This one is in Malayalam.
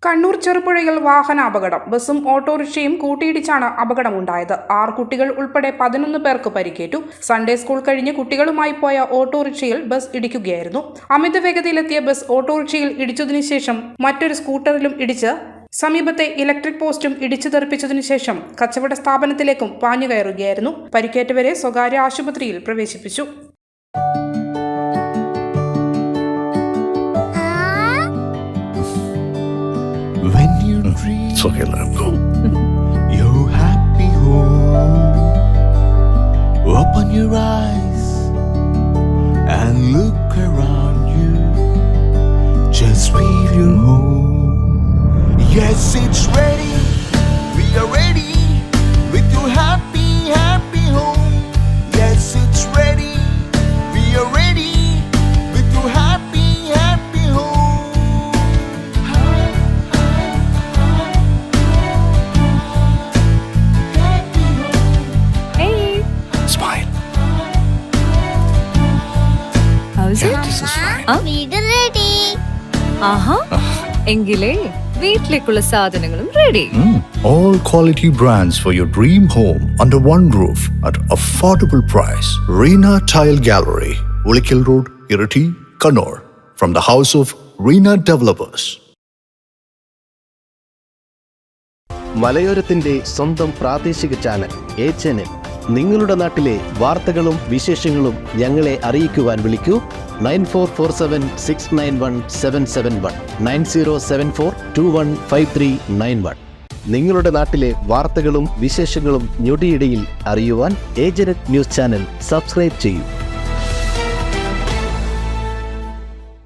കണ്ണൂർ ചെറുപുഴയിൽ വാഹനാപകടം. ബസും ഓട്ടോറിക്ഷയും കൂട്ടിയിടിച്ചാണ് അപകടമുണ്ടായത്. 6 കുട്ടികൾ ഉൾപ്പെടെ 11 പേർക്ക് പരിക്കേറ്റു. സൺഡേ സ്കൂൾ കഴിഞ്ഞ് കുട്ടികളുമായി പോയ ഓട്ടോറിക്ഷയിൽ ബസ് ഇടിക്കുകയായിരുന്നു. അമിത വേഗതയിലെത്തിയ ബസ് ഓട്ടോറിക്ഷയിൽ ഇടിച്ചതിനു ശേഷം മറ്റൊരു സ്കൂട്ടറിലും ഇടിച്ച് സമീപത്തെ ഇലക്ട്രിക് പോസ്റ്റും ഇടിച്ചു തെറിപ്പിച്ചതിനു ശേഷം കച്ചവട സ്ഥാപനത്തിലേക്കും പാഞ്ഞുകയറുകയായിരുന്നു. പരിക്കേറ്റവരെ സ്വകാര്യ ആശുപത്രിയിൽ പ്രവേശിപ്പിച്ചു. When you dream, it's okay, let him go. Your happy home. Open your eyes and look around you. Just feel your home. Yes, it's ready. We are ready with your happy, happy home. Yes, it's ready. We are ready with your happy, happy home. Smile. How's it? This is fine. വീട് റെഡി. ആഹാ എങ്കിലേ വീട്ടിലേക്കുള്ള സാധനങ്ങളും ready. All quality brands for your dream home under one roof at affordable price. Reena Tile Gallery, Ulikil Road, Irati, Kannur. From the house of Reena Developers. മലയോരത്തിന്റെ സ്വന്തം പ്രാദേശിക ചാനൽ HNN. നിങ്ങളുടെ നാട്ടിലെ വാർത്തകളും വിശേഷങ്ങളും ഞങ്ങളെ അറിയിക്കുവാൻ വിളിക്കൂ 9447691771 9074215391. നിങ്ങളുടെ നാട്ടിലെ വാർത്തകളും വിശേഷങ്ങളും ഞൊടിയിടയിൽ അറിയുവാൻ ഏജന്റ് ന്യൂസ് ചാനൽ സബ്സ്ക്രൈബ് ചെയ്യൂ.